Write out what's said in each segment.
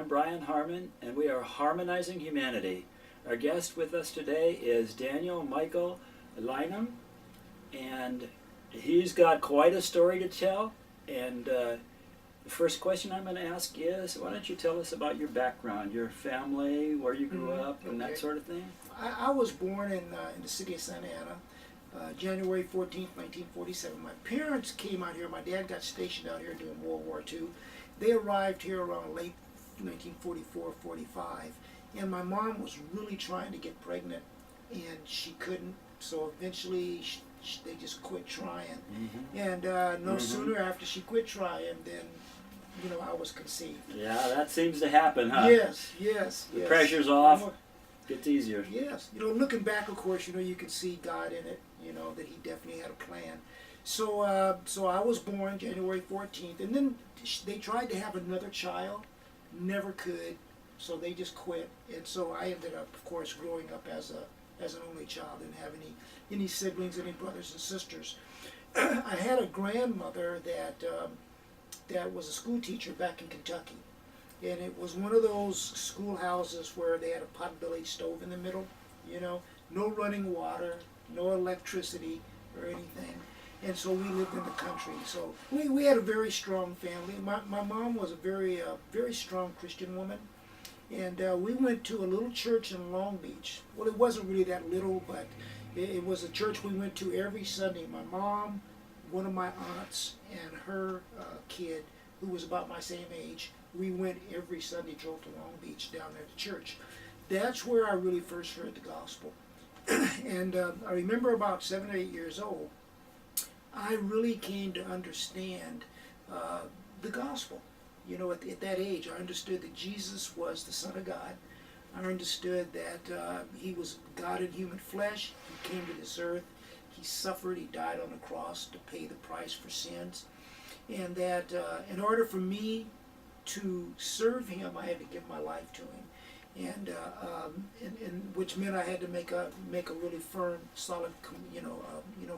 I'm Brian Harmon, and we are Harmonizing Humanity. Our guest with us today is Daniel Michael Lynem, and he's got quite a story to tell. And the first question I'm going to ask is, why don't you tell us about your background, your family, where you grew up, and that sort of thing? I was born in the city of Santa Ana, January 14th, 1947. My parents came out here. My dad got stationed out here during World War II. They arrived here around late 1944, 45. And my mom was really trying to get pregnant, and she couldn't. So eventually, they just quit trying. And no sooner after she quit trying than, I was conceived. Yeah, that seems to happen, huh? Yes. The pressure's off. Gets easier. Yes. Looking back, of course, you can see God in it, that he definitely had a plan. So I was born January 14th, and then they tried to have another child, never could, so they just quit. And so I ended up, of course, growing up as an only child, didn't have any siblings, any brothers and sisters. I had a grandmother that was a school teacher back in Kentucky. And it was one of those schoolhouses where they had a pot-bellied stove in the middle, no running water, no electricity or anything. And so we lived in the country. So we had a very strong family. My mom was a very strong Christian woman. And we went to a little church in Long Beach. Well, it wasn't really that little, but it was a church we went to every Sunday. My mom, one of my aunts, and her kid, who was about my same age, we went every Sunday, drove to Long Beach down there to church. That's where I really first heard the gospel. And I remember about 7 or 8 years old, I really came to understand the gospel. At that age, I understood that Jesus was the Son of God. I understood that he was God in human flesh. He came to this earth. He suffered. He died on the cross to pay the price for sins. And that in order for me to serve him, I had to give my life to him, and which meant I had to make a really firm, solid,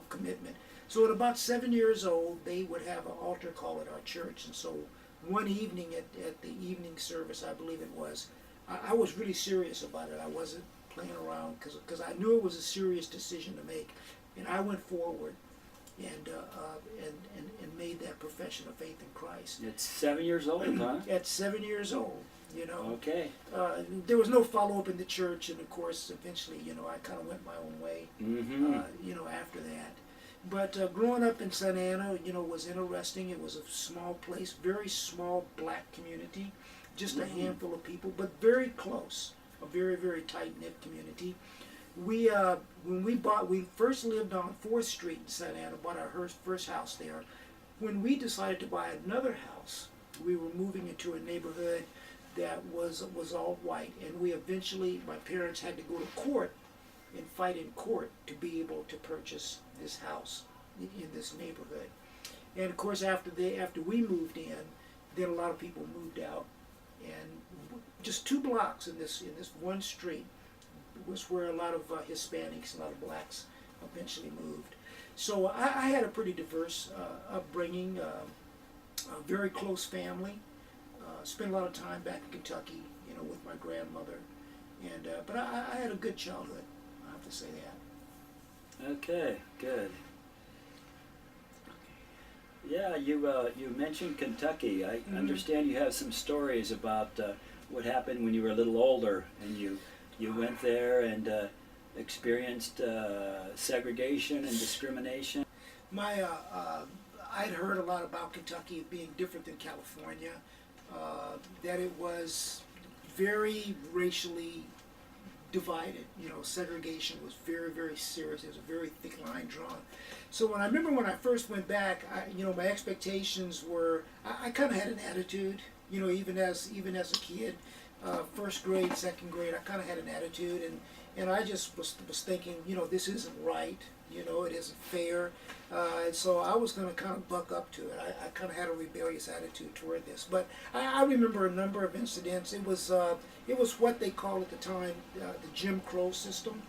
commitment. So at about 7 years old, they would have an altar call at our church, and so one evening at the evening service, I believe it was, I was really serious about it. I wasn't playing around because I knew it was a serious decision to make, and I went forward and made that profession of faith in Christ. At 7 years old, huh? At 7 years old, Okay. There was no follow-up in the church, and of course, eventually, I kind of went my own way, after that. But growing up in Santa Ana, was interesting. It was a small place, very small black community, just a handful of people, but very close, a very, very tight-knit community. When we first lived on 4th Street in Santa Ana, bought our first house there. When we decided to buy another house, we were moving into a neighborhood that was all white, and my parents had to go to court and fight in court to be able to purchase this house in this neighborhood. And of course, after we moved in, then a lot of people moved out, and just 2 blocks in this one street was where a lot of Hispanics, a lot of blacks eventually moved. So I had a pretty diverse upbringing, a very close family. Spent a lot of time back in Kentucky, with my grandmother, and but I had a good childhood. I have to say that. Okay, good. Yeah, you mentioned Kentucky. I understand you have some stories about what happened when you were a little older, and you went there and experienced segregation and discrimination. I'd heard a lot about Kentucky being different than California, that it was very racially divided. Segregation was very, very serious. There was a very thick line drawn. So when I first went back, my expectations were, I kind of had an attitude, even as a kid. First grade, second grade, I kind of had an attitude, and I just was thinking, this isn't right, it isn't fair, and so I was going to kind of buck up to it. I kind of had a rebellious attitude toward this, but I remember a number of incidents. It was what they called at the time the Jim Crow system,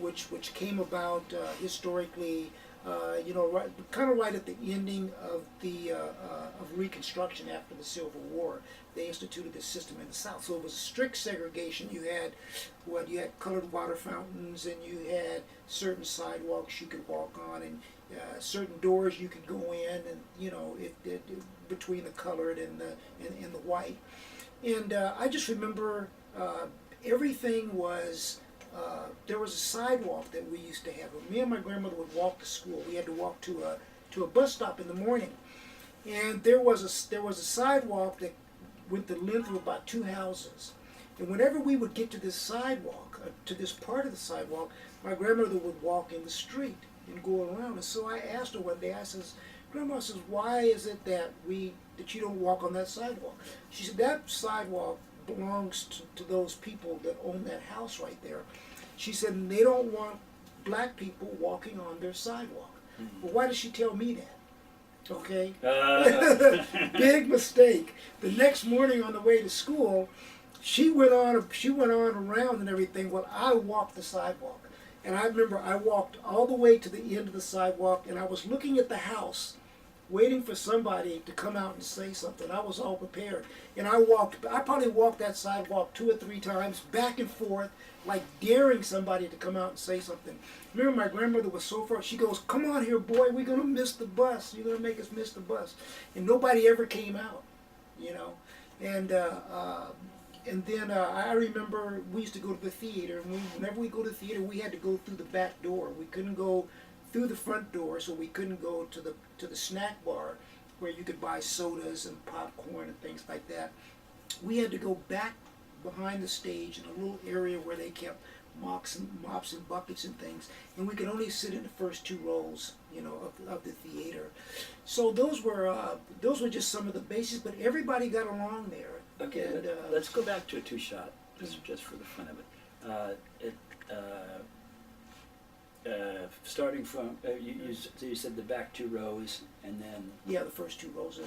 which came about historically kind of right at the ending of the of Reconstruction after the Civil War, they instituted this system in the South. So it was strict segregation. You had colored water fountains, and you had certain sidewalks you could walk on, and certain doors you could go in, and between the colored and the white. And I just remember everything was. There was a sidewalk that we used to have. Me and my grandmother would walk to school. We had to walk to a bus stop in the morning, and there was a sidewalk that went the length of about 2 houses. And whenever we would get to this sidewalk, to this part of the sidewalk, my grandmother would walk in the street and go around. And so I asked her one day. I says, "Grandma," says, "why is it that you don't walk on that sidewalk?" She said, "That sidewalk belongs to those people that own that house right there." She said, "And they don't want black people walking on their sidewalk." Well, why did she tell me that? Okay. Big mistake. The next morning on the way to school, she went on around and everything. Well, I walked the sidewalk. And I remember I walked all the way to the end of the sidewalk, and I was looking at the house, waiting for somebody to come out and say something. I was all prepared. And I probably walked that sidewalk 2 or 3 times, back and forth, like daring somebody to come out and say something. Remember, my grandmother was so far, she goes, "Come on here, boy, we're going to miss the bus. You're going to make us miss the bus." And nobody ever came out, And then I remember we used to go to the theater, and whenever we go to the theater, we had to go through the back door. We couldn't go through the front door, so we couldn't go to the snack bar where you could buy sodas and popcorn and things like that. We had to go back behind the stage in a little area where they kept mops and buckets and things, and we could only sit in the first 2 rows, of the theater. So those were just some of the basics, but everybody got along there. Okay, and, let's go back to a 2-shot, just for the fun of it. Starting from, you said the back 2 rows, and then... Yeah, the first 2 rows.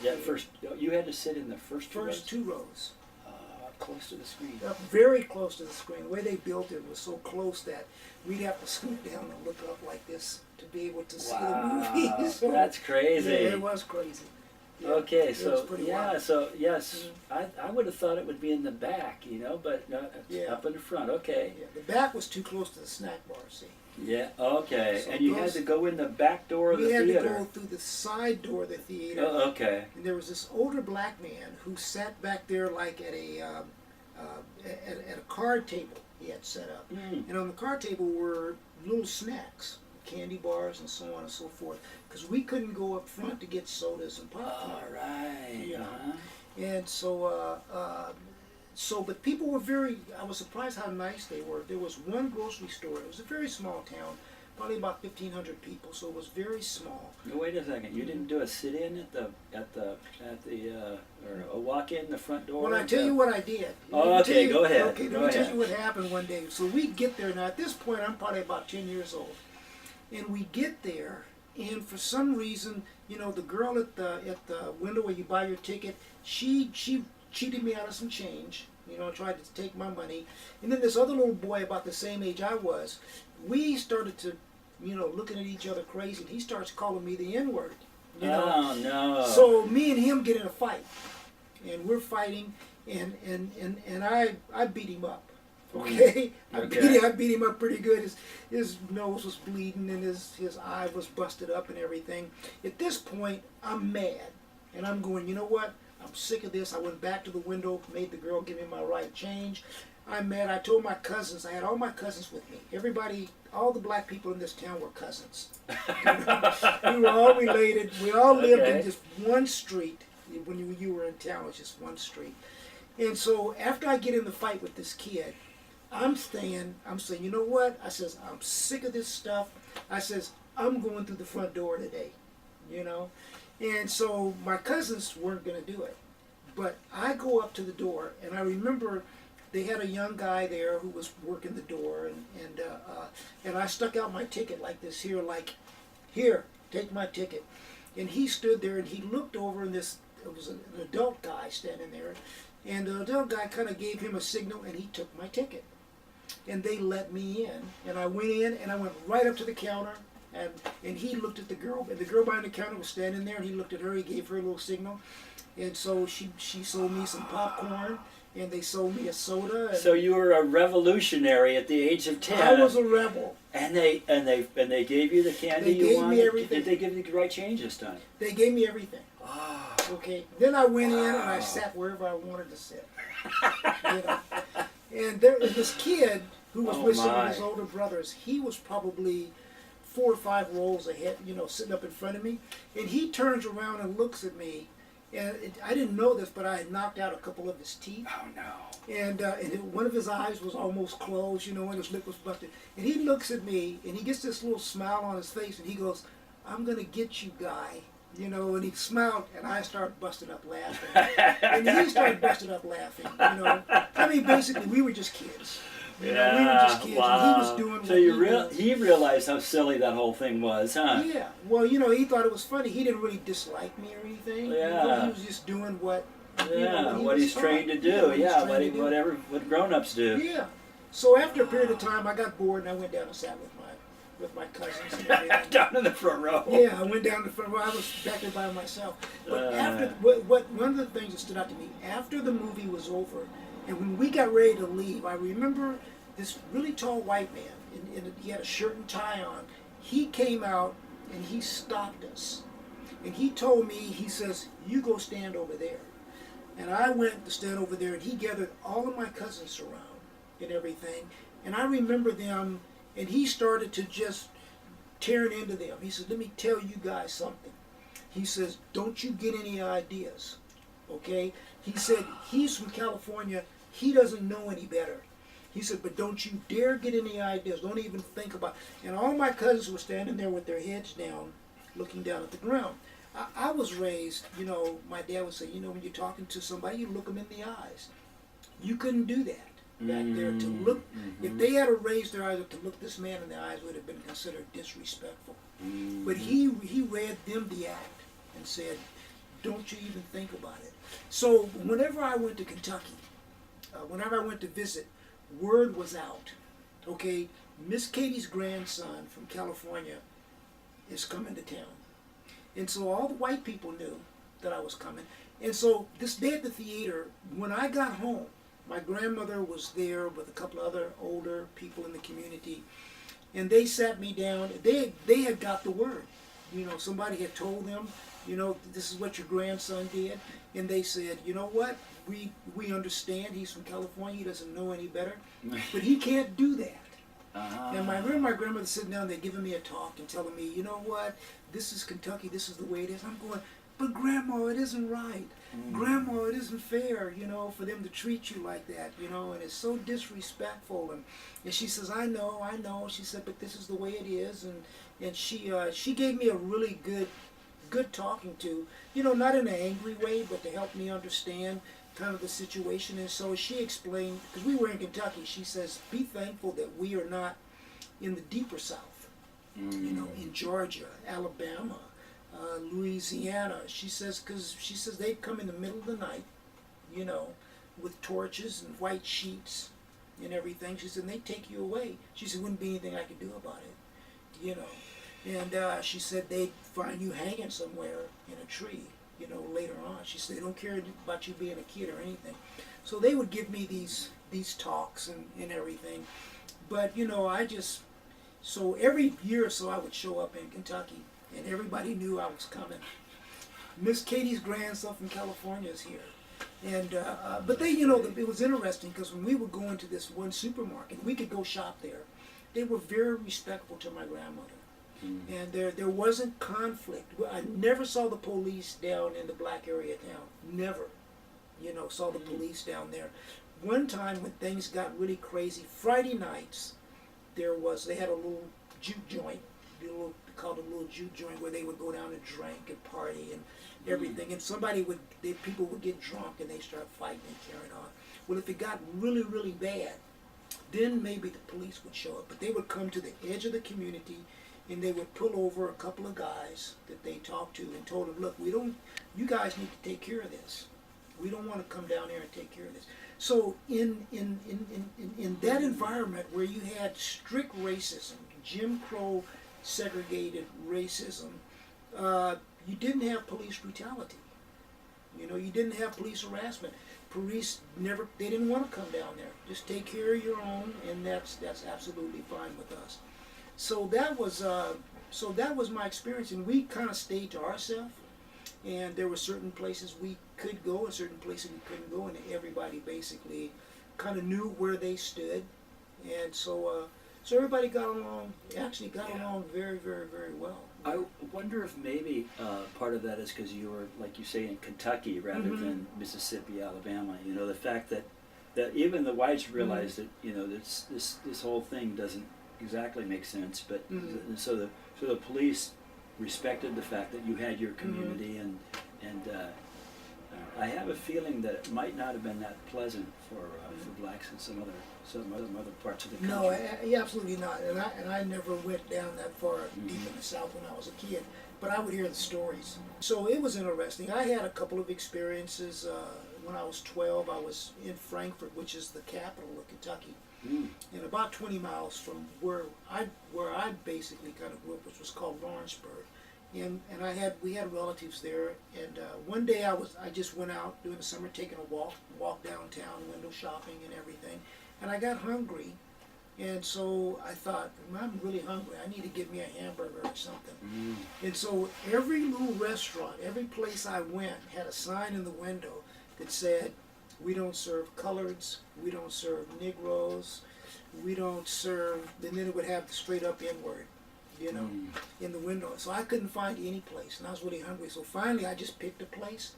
You had to sit in the first 2 rows? First 2 rows. Close to the screen. Very close to the screen. The way they built it was so close that we'd have to scoot down and look up like this to be able to see the movie. So, that's crazy. Yeah, it was crazy. Yeah, okay, wild. so yes, I would have thought it would be in the back, but up in the front. Okay. Yeah, the back was too close to the snack bar. See. Yeah. Okay. So and you had to go in the back door of the theater. We had to go through the side door of the theater. Oh, okay. And there was this older black man who sat back there like at a card table he had set up. And on the card table were little snacks, candy bars and so on and so forth, because we couldn't go up front to get sodas and popcorn. All right. And but people were I was surprised how nice they were. There was one grocery store. It was a very small town, probably about 1,500 people, so it was very small. No, wait a second. You didn't do a sit-in or a walk-in the front door? Well, I tell you what I did. Oh, okay, go ahead. Okay, let me tell you what happened one day. So we get there. Now, at this point, I'm probably about 10 years old. And we get there, and for some reason, the girl at the window where you buy your ticket, she cheated me out of some change, tried to take my money. And then this other little boy about the same age I was, we started to, looking at each other crazy, and he starts calling me the N-word. Oh, no. So me and him get in a fight, and we're fighting, and I beat him up. Okay, I beat him up pretty good. His nose was bleeding, and his eye was busted up and everything. At this point, I'm mad, and I'm going, you know what? I'm sick of this. I went back to the window, made the girl give me my right change. I'm mad. I told my cousins. I had all my cousins with me. Everybody, all the black people in this town were cousins. We were all related. We all lived in just one street. When you were in town, it was just one street. And so after I get in the fight with this kid, I'm saying, you know what? I says, I'm sick of this stuff. I says, I'm going through the front door today, And so my cousins weren't going to do it. But I go up to the door, and I remember they had a young guy there who was working the door, and I stuck out my ticket like this here, here, take my ticket. And he stood there, and he looked over, and it was an adult guy standing there, and the adult guy kind of gave him a signal, and he took my ticket. And they let me in, and I went in, and I went right up to the counter, And he looked at the girl, and the girl behind the counter was standing there, and he looked at her, he gave her a little signal. And so she sold me some popcorn, and they sold me a soda. And so you were a revolutionary at the age of 10. I was a rebel. And they gave you the candy They you gave wanted. me everything. Did they give you the right change this time? They gave me everything. Oh. Okay. Then I went in and I sat wherever I wanted to sit. You know? And there was this kid who was with some of his older brothers. He was probably 4 or 5 rows ahead, you know, sitting up in front of me. And he turns around and looks at me. And I didn't know this, but I had knocked out a couple of his teeth. Oh, no. And one of his eyes was almost closed, you know, and his lip was busted. And he looks at me, and he gets this little smile on his face, and he goes, "I'm going to get you, guy." You know, and he smiled, and I started busting up laughing. And he started busting up laughing, you know. I mean, basically, we were just kids. You know, we were just kids, wow. and he was doing so what he realized how silly that whole thing was, huh? Yeah. Well, you know, he thought it was funny. He didn't really dislike me or anything. Yeah. You know, he was just doing what, you know, what he's trained to do. What grown-ups do. Yeah. So after a period of time, I got bored, and I went down and sat with my cousins and everything. Down in the front row. Yeah, I went down to the front row. I was back there by myself. But after one of the things that stood out to me, after the movie was over, and when we got ready to leave, I remember this really tall white man, and he had a shirt and tie on. He came out and he stopped us. And he told me, he says, "You go stand over there." And I went to stand over there, and he gathered all of my cousins around and everything. And I remember them, and he started to just tear into them. He said, "Let me tell you guys something." He says, "Don't you get any ideas, okay?" He said, "He's from California. He doesn't know any better." He said, "But don't you dare get any ideas. Don't even think about it." And all my cousins were standing there with their heads down, looking down at the ground. I was raised, you know, my dad would say, you know, when you're talking to somebody, you look them in the eyes. You couldn't do that back there. To look, if they had to raise their eyes up to look this man in the eyes, would have been considered disrespectful. But he read them the act and said, "Don't you even think about it." So whenever I went to Kentucky, whenever I went to visit, word was out. Okay, Miss Katie's grandson from California is coming to town. And so all the white people knew that I was coming. And so this day at the theater, when I got home, my grandmother was there with a couple of other older people in the community. And they sat me down. They had got the word. You know, somebody had told them, you know, "This is what your grandson did." And they said, "You know what? We understand he's from California. He doesn't know any better. But he can't do that." And I remember my grandmother sitting down there giving me a talk and telling me, "You know what? This is Kentucky. This is the way it is." I'm going, "But Grandma, it isn't right. Grandma, it isn't fair, you know, for them to treat you like that, you know, and it's so disrespectful." And she says, I know. She said, "But this is the way it is." And she gave me a really good talking to, you know, not in an angry way, but to help me understand kind of the situation. And so she explained, because we were in Kentucky, she says, "Be thankful that we are not in the deeper South, you know, in Georgia, Alabama, Louisiana." She says, because she says they'd come in the middle of the night, you know, with torches and white sheets and everything. She said, "And they'd take you away." She said, "Wouldn't be anything I could do about it, you know." And she said they'd find you hanging somewhere in a tree, you know, later on. She said they don't care about you being a kid or anything. So they would give me these talks and everything. But, you know, so every year or so I would show up in Kentucky, and everybody knew I was coming. Miss Katie's grandson from California is here. And but they, you know, it was interesting because when we would go into this one supermarket, we could go shop there. They were very respectful to my grandmother. And there wasn't conflict. I never saw the police down in the black area of town. Never, you know, saw the police down there. One time when things got really crazy, Friday nights, they had a little juke joint, called a little juke joint, where they would go down and drink and party and everything. And people would get drunk and they start fighting and carrying on. Well, if it got really, really bad, then maybe the police would show up. But they would come to the edge of the community, and they would pull over a couple of guys that they talked to and told them, "Look, you guys need to take care of this. We don't want to come down here and take care of this." So in that environment where you had strict racism, Jim Crow segregated racism, you didn't have police brutality. You know, you didn't have police harassment. Police never, they didn't want to come down there. Just take care of your own, and that's absolutely fine with us. So that was my experience, and we kind of stayed to ourselves. And there were certain places we could go, and certain places we couldn't go, and everybody basically kind of knew where they stood, and so everybody got along. Actually, got along very, very, very well. I wonder if maybe part of that is because you were, like you say, in Kentucky rather than Mississippi, Alabama. You know, the fact that even the whites realized that, you know, this whole thing doesn't exactly make sense, but so the police respected the fact that you had your community, and I have a feeling that it might not have been that pleasant for blacks in some other parts of the country. No, absolutely not. And I never went down that far deep in the South when I was a kid, but I would hear the stories. So it was interesting. I had a couple of experiences. When I was 12, I was in Frankfort, which is the capital of Kentucky, and about 20 miles from where I basically kind of grew up, which was called Lawrenceburg. And we had relatives there, and one day I just went out during the summer taking a walk downtown, window shopping and everything, and I got hungry, and so I thought, I'm really hungry, I need to get me a hamburger or something. And so every little restaurant, every place I went had a sign in the window that said, we don't serve coloreds, we don't serve Negroes, we don't serve, and then it would have the straight up N-word, you know, in the window. So I couldn't find any place, and I was really hungry. So finally I just picked a place,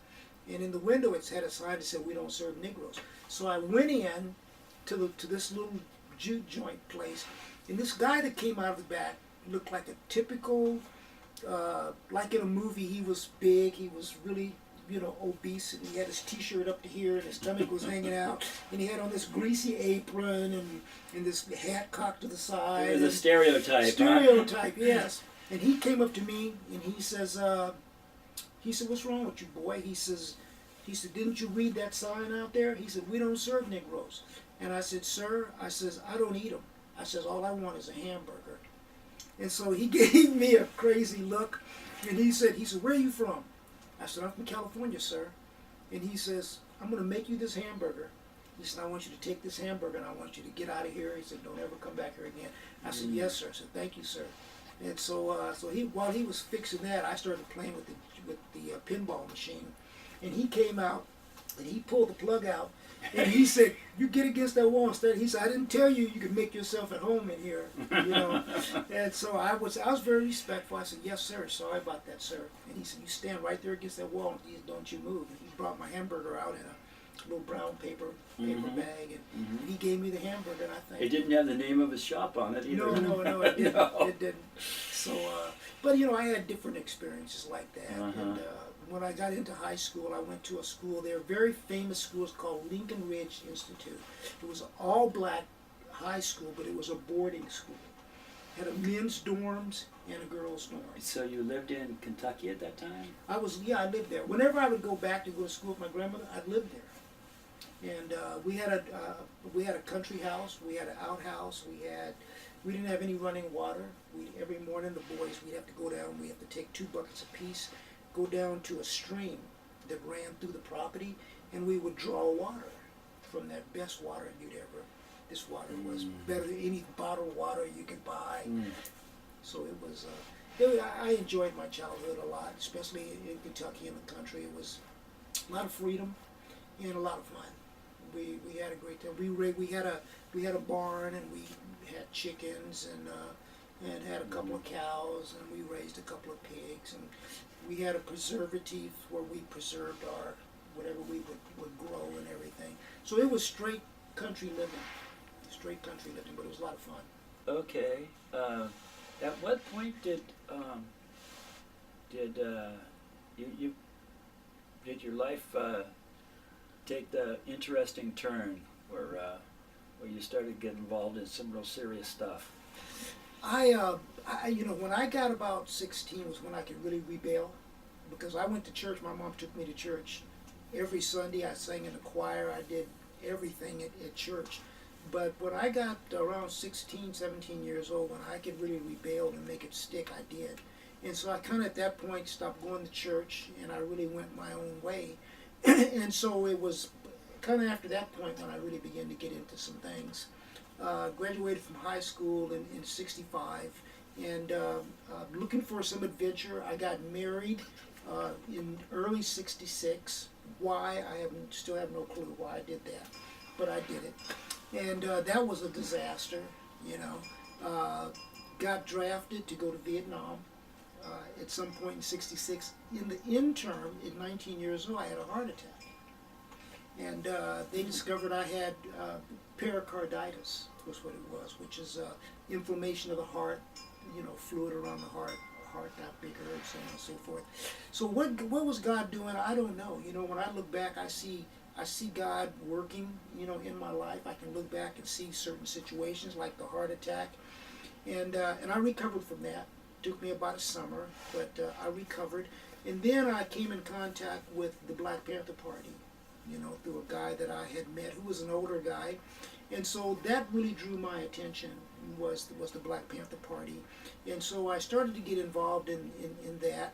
and in the window it had a sign that said, we don't serve Negroes. So I went in to this little juke joint place, and this guy that came out of the back looked like a typical, like in a movie. He was big, he was really, you know, obese, and he had his t-shirt up to here, and his stomach was hanging out, and he had on this greasy apron and this hat cocked to the side. It was a stereotype. Stereotype, yes. And he came up to me, and he says, what's wrong with you, boy? He said, didn't you read that sign out there? He said, we don't serve Negroes. And I said, sir, I says, I don't eat them. I says, all I want is a hamburger. And so he gave me a crazy look, and he said, where are you from? I said, I'm from California, sir. And he says, I'm going to make you this hamburger. He said, I want you to take this hamburger and I want you to get out of here. He said, don't ever come back here again. I said, yes, sir. I said, thank you, sir. And so, while he was fixing that, I started playing with the pinball machine. And he came out and he pulled the plug out. And he said, you get against that wall instead. He said, I didn't tell you could make yourself at home in here, you know. And so I was very respectful. I said, yes, sir, sorry about that, sir. And he said, you stand right there against that wall and don't you move. And he brought my hamburger out in a little brown paper bag, and he gave me the hamburger, and I think it didn't have the name of his shop on it either. No, it didn't. No. It didn't. So, but you know, I had different experiences like that. And when I got into high school, I went to a school there, very famous school, called Lincoln Ridge Institute. It was an all-black high school, but it was a boarding school. It had a men's dorms and a girls' dorm. So you lived in Kentucky at that time? I lived there. Whenever I would go back to go to school with my grandmother, I'd live there. And we had a country house, we had an outhouse, we didn't have any running water. Every morning the boys, we'd have to go down, we have to take 2 buckets apiece, go down to a stream that ran through the property, and we would draw water from that best water you'd ever. This water was better than any bottled water you could buy. So it was. I enjoyed my childhood a lot, especially in Kentucky and the country. It was a lot of freedom and a lot of fun. We had a great time. We had a barn, and we had chickens and had a couple of cows, and we raised a couple of pigs, and we had a preservative where we preserved our whatever we would grow and everything. So it was straight country living, but it was a lot of fun. Okay. At what point did your life take the interesting turn where you started to get involved in some real serious stuff? When I got about 16 was when I could really rebel, because I went to church. My mom took me to church every Sunday. I sang in the choir. I did everything at church. But when I got around 16, 17 years old, when I could really rebel and make it stick, I did. And so I kind of at that point stopped going to church, and I really went my own way. And so it was kind of after that point when I really began to get into some things. Graduated from high school in 65, and looking for some adventure. I got married in early 66. Why? Still have no clue why I did that, but I did it. And that was a disaster, you know. Got drafted to go to Vietnam at some point in 66. In the interim, at 19 years old, I had a heart attack. And they discovered I had pericarditis, was what it was, which is inflammation of the heart, you know, fluid around the heart got bigger, and so on and so forth. So what was God doing? I don't know. You know, when I look back, I see God working, you know, in my life. I can look back and see certain situations like the heart attack, and I recovered from that. Took me about a summer, but I recovered, and then I came in contact with the Black Panther Party, you know, through a guy that I had met who was an older guy, and so that really drew my attention was the Black Panther Party, and so I started to get involved in that,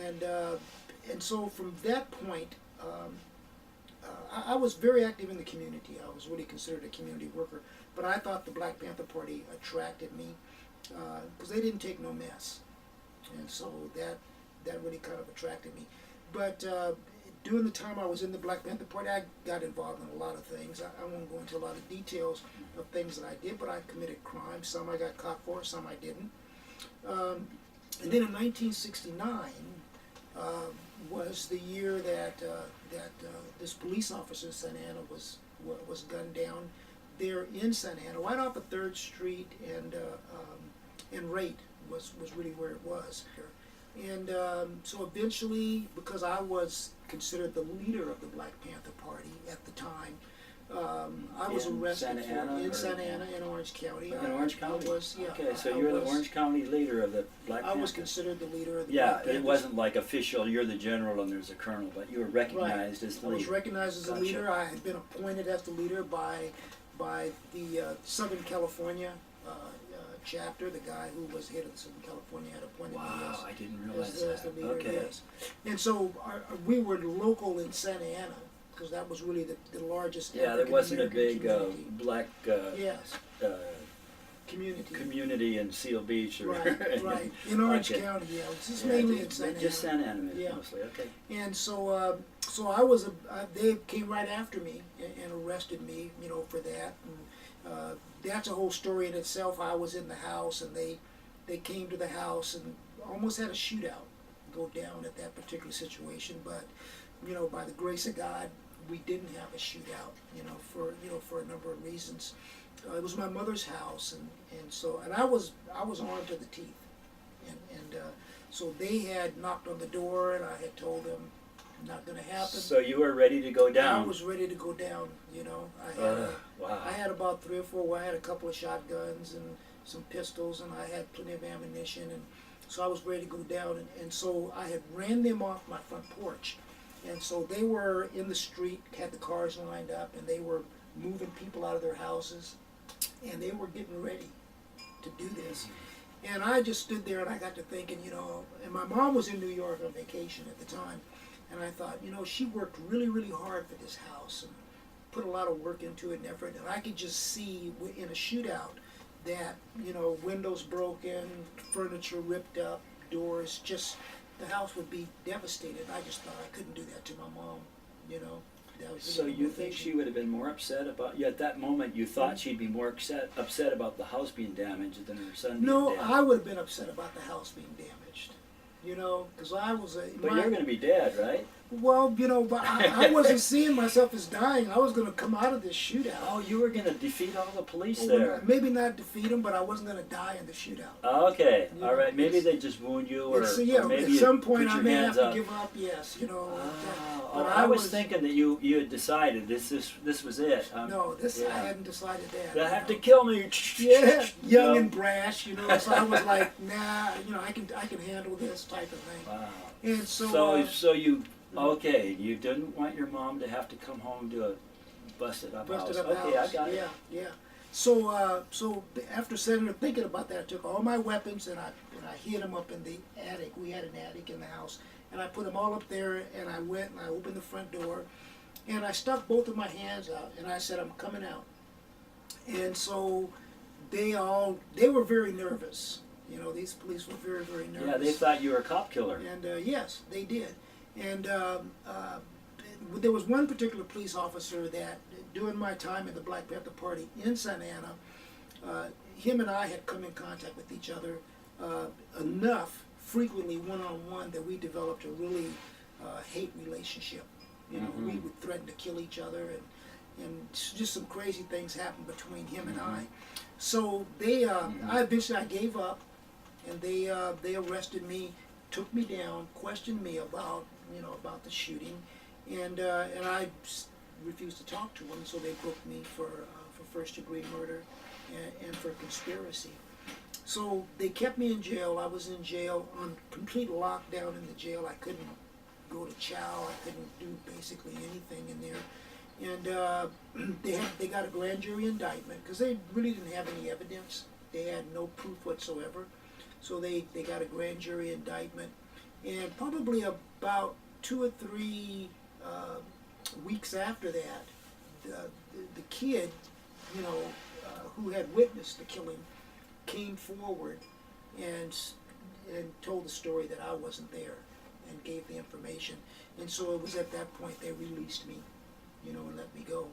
and so from that point. I was very active in the community. I was really considered a community worker, but I thought the Black Panther Party attracted me because they didn't take no mess, and so that really kind of attracted me. But during the time I was in the Black Panther Party, I got involved in a lot of things. I won't go into a lot of details of things that I did, but I committed crimes. Some I got caught for, some I didn't. And then in 1969 was the year that this police officer in Santa Ana was gunned down there in Santa Ana, right off of 3rd Street, and Rate was really where it was. And so eventually, because I was considered the leader of the Black Panther Party at the time, I was arrested in Santa Ana, in Orange County. In Orange County? I was, yeah. Okay, so you're the Orange County leader of the Black Panther. I was considered the leader of the Black Panther. It wasn't like official, you're the general and there's a colonel, but you were recognized as the leader. I was recognized as a leader. I had been appointed as the leader by the Southern California chapter. The guy who was head of the Southern California had appointed me I didn't realize as the that. leader. Okay. Yes. And so we were local in Santa Ana, because that was really the largest There wasn't a African big community. black Yes. Community in Seal Beach. Or right. In Orange Okay. County, yeah. It's just mainly in Santa Ana. Just Santa Ana, Yeah. mostly, okay. And so, I was they came right after me and arrested me, you know, for that. And, that's a whole story in itself. I was in the house, and they came to the house and almost had a shootout go down at that particular situation. But, you know, by the grace of God, we didn't have a shootout, you know, for a number of reasons. It was my mother's house, and I was armed to the teeth, and so they had knocked on the door, and I had told them not going to happen. So you were ready to go down. I was ready to go down. You know, wow. I had about 3 or 4. I had a couple of shotguns and some pistols, and I had plenty of ammunition, and so I was ready to go down. And so I had ran them off my front porch, and so they were in the street, had the cars lined up, and they were moving people out of their houses, and they were getting ready to do this. And I just stood there, and I got to thinking, you know, and my mom was in New York on vacation at the time, and I thought, you know, she worked really, really hard for this house and put a lot of work into it and effort, and I could just see in a shootout that, you know, windows broken, furniture ripped up, doors, just the house would be devastated. I just thought I couldn't do that to my mom, you know. So you think she would have been more upset about you at that moment? You thought she'd be more upset about the house being damaged than her son being damaged? No, I would have been upset about the house being damaged. You know, because I was But you're going to be dead, right? Well, you know, but I wasn't seeing myself as dying. I was going to come out of this shootout. Oh, you were going to defeat all the police there. Maybe not defeat them, but I wasn't going to die in the shootout. Okay, You all know, right. Maybe they just wound you, or maybe at some point put I your may hands have up. to give up. Yes, you know. But I was thinking that you had decided this was it. No, I hadn't decided that. They have to kill me. Yeah, young and brash, you know. So I was like, nah, you know, I can handle this type of thing. Wow. And so So you. Okay, you didn't want your mom to have to come home to busted up Busted house. up Okay, I house. got Yeah, it. yeah. So after sitting there thinking about that, I took all my weapons and I hid them up in the attic. We had an attic in the house, and I put them all up there. And I went and I opened the front door, and I stuck both of my hands out, and I said, "I'm coming out." And so they were very nervous. These police were very, very nervous. Yeah, they thought you were a cop killer. And yes, they did. And there was one particular police officer that, during my time in the Black Panther Party in Santa Ana, him and I had come in contact with each other enough, frequently one-on-one, that we developed a really hate relationship. We would threaten to kill each other, and just some crazy things happened between him and I. So I eventually gave up, and they arrested me, took me down, questioned me about the shooting, and I refused to talk to them. So they booked me for first-degree murder and for conspiracy. So they kept me in jail. I was in jail on complete lockdown in the jail. I couldn't go to chow. I couldn't do basically anything in there. And they got a grand jury indictment because they really didn't have any evidence. They had no proof whatsoever. So they got a grand jury indictment. And probably about 2 or 3 weeks after that, the kid, who had witnessed the killing, came forward and told the story that I wasn't there, and gave the information. And so it was at that point they released me, and let me go.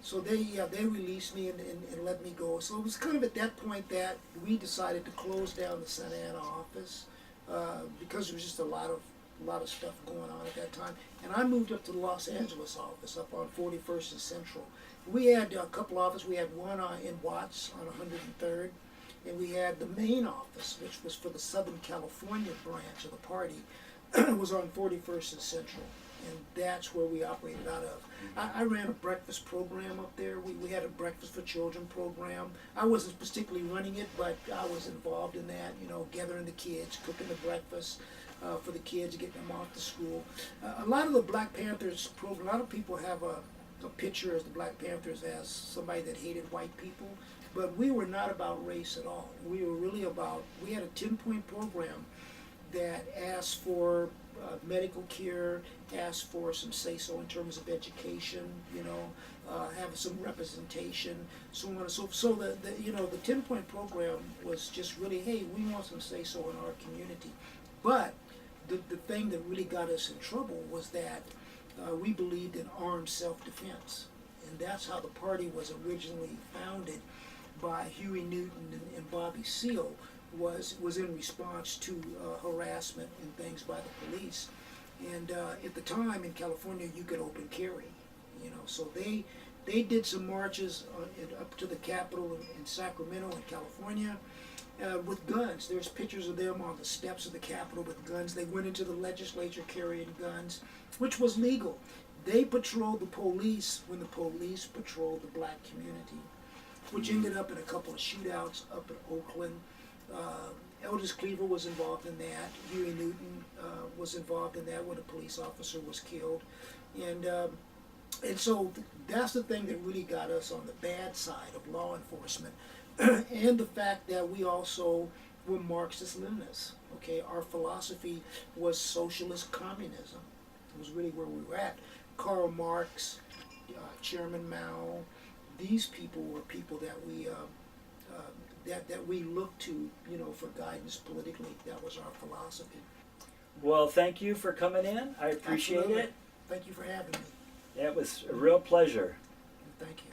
So they released me and let me go. So it was kind of at that point that we decided to close down the Santa Ana office because there was just a lot of stuff going on at that time. And I moved up to the Los Angeles office up on 41st and Central. We had a couple offices. We had one in Watts on 103rd, and we had the main office, which was for the Southern California branch of the party, was on 41st and Central, and that's where we operated out of. I ran a breakfast program up there. We had a breakfast for children program. I wasn't particularly running it, but I was involved in that, gathering the kids, cooking the breakfast for the kids, getting them off to school. A lot of the Black Panthers program, a lot of people have a picture as the Black Panthers as somebody that hated white people, but we were not about race at all. We were really we had a 10-point program that asked for medical care, asked for some say-so in terms of education, have some representation, so on and so forth. So the 10-point program was just really, hey, we want some say-so in our community. But the thing that really got us in trouble was that we believed in armed self-defense, and that's how the party was originally founded by Huey Newton and Bobby Seale. Was in response to harassment and things by the police, and at the time in California you could open carry, so they did some marches up to the Capitol in Sacramento in California with guns. There's pictures of them on the steps of the Capitol with guns. They went into the legislature carrying guns, which was legal. They patrolled the police when the police patrolled the black community, which ended up in a couple of shootouts up in Oakland. Eldridge Cleaver was involved in that. Huey Newton was involved in that when a police officer was killed. And so that's the thing that really got us on the bad side of law enforcement. And the fact that we also were Marxist-Leninists. Okay, our philosophy was socialist communism. It was really where we were at. Karl Marx, Chairman Mao, these people were people that we that we looked to, for guidance politically. That was our philosophy. Well, thank you for coming in. I appreciate Absolutely. it. Thank you for having me. It was a real pleasure. Thank you.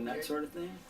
and that Okay. sort of thing.